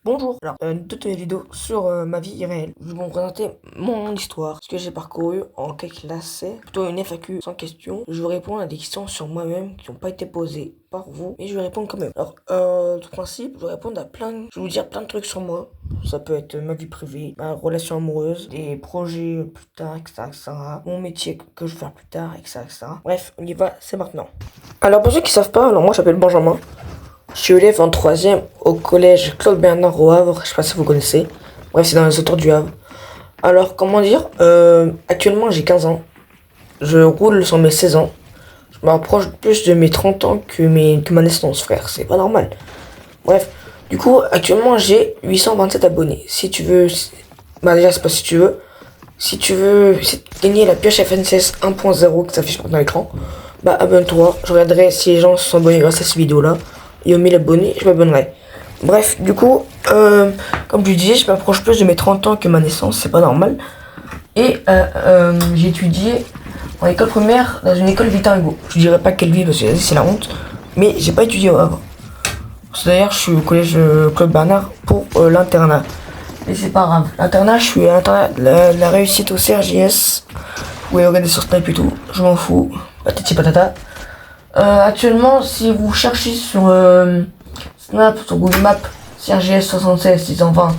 Bonjour, alors toute une vidéo sur ma vie réelle. Je vais vous présenter mon histoire, ce que j'ai parcouru en quelques classes, c'est plutôt une FAQ sans questions. Je vais répondre à des questions sur moi-même qui n'ont pas été posées par vous, mais je vais répondre quand même. Alors, tout principe, je vais répondre à je vais vous dire plein de trucs sur moi. Ça peut être ma vie privée, ma relation amoureuse, des projets plus tard, etc., etc. Mon métier que je vais faire plus tard, etc., etc. Bref, on y va, c'est maintenant. Alors, pour ceux qui savent pas, alors moi j'appelle Benjamin. Je suis élève en 3e au collège Claude Bernard au Havre, je sais pas si vous connaissez. Bref, c'est dans les auteurs du Havre. Alors, comment dire, actuellement j'ai 15 ans. Je roule sur mes 16 ans. Je me rapproche plus de mes 30 ans que ma naissance, frère. C'est pas normal. Bref, du coup, actuellement j'ai 827 abonnés. Si tu veux, bah déjà, c'est pas si tu veux. Si tu veux gagner la pioche FNCS 1.0 qui s'affiche maintenant à l'écran, bah abonne-toi. Je regarderai si les gens se sont abonnés grâce à cette vidéo-là. Et aux 1000 abonnés, je m'abonnerai. Bref, du coup, comme je disais, je m'approche plus de mes 30 ans que ma naissance, c'est pas normal. Et j'ai étudié en école primaire dans une école Victor Hugo. Je dirais pas quelle ville parce que c'est la honte. Mais j'ai pas étudié au Havre. D'ailleurs, je suis au collège Claude Bernard pour l'internat. Et c'est pas grave. L'internat, je suis à l'internat la réussite au CRJS. Ouais, regardez sur Snap et tout. Je m'en fous. Patati patata. Actuellement, si vous cherchez sur Snap, sur Google Maps, CRGS 76 620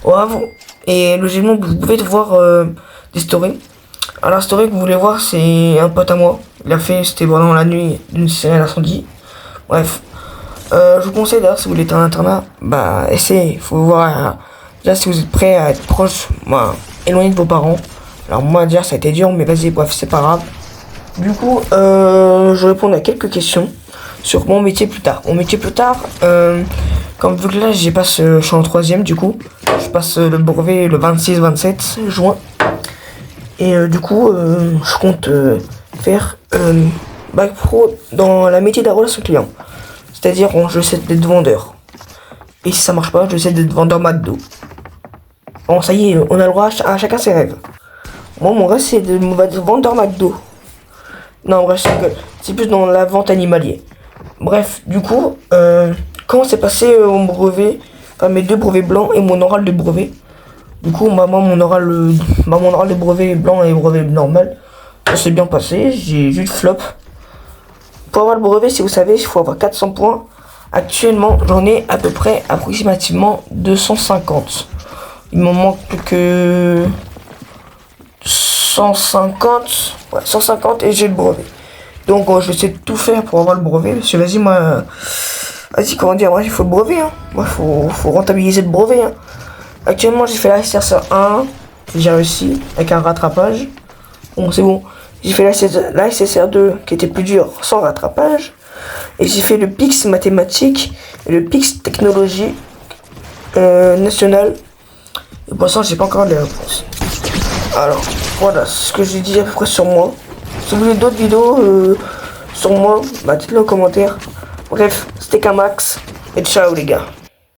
au Havre, et logiquement, vous pouvez voir des stories. Alors, la story que vous voulez voir, c'est un pote à moi. Il a fait, c'était pendant la nuit d'une série d'incendie. Bref, je vous conseille d'ailleurs, si vous voulez être en internat, bah, essayez. Faut voir, déjà, si vous êtes prêt à être proche, bah, éloigné de vos parents. Alors, moi, dire, ça a été dur, mais vas-y, bref, c'est pas grave. Du coup, je réponds à quelques questions sur mon métier plus tard. Mon métier plus tard, comme vu que là, je suis en 3e du coup. Je passe le brevet le 26-27 juin. Et du coup, je compte faire bac pro dans la métier de la relation client. C'est-à-dire, je sais d'être vendeur. Et si ça marche pas, je sais d'être vendeur McDo. Bon, ça y est, on a le droit à chacun ses rêves. Moi, mon rêve, c'est de vendeur McDo. Non, bref, c'est plus dans la vente animalier. Bref, du coup, comment s'est passé mon brevet, enfin mes deux brevets blancs et mon oral de brevet. Du coup, mon oral de brevet blanc et brevet normal, ça s'est bien passé, j'ai juste flop. Pour avoir le brevet, si vous savez, il faut avoir 400 points. Actuellement, j'en ai à peu près, approximativement 250. Il m'en manque plus que 150, ouais, 150 et j'ai le brevet. Donc je vais essayer de tout faire pour avoir le brevet. Parce que vas-y, moi, vas-y, comment dire, moi il faut le brevet, hein. Moi, faut rentabiliser le brevet, hein. Actuellement, j'ai fait la SRC 1, j'ai réussi avec un rattrapage. Bon, c'est bon. J'ai fait la SSR 2 qui était plus dur sans rattrapage. Et j'ai fait le PIX mathématique et le PIX technologie nationale. Et pour l'instant, j'ai pas encore les réponses. Alors, voilà ce que j'ai dit à peu près sur moi. Si vous voulez d'autres vidéos sur moi, bah dites-le en commentaire. Bref, c'était Kamax et ciao les gars.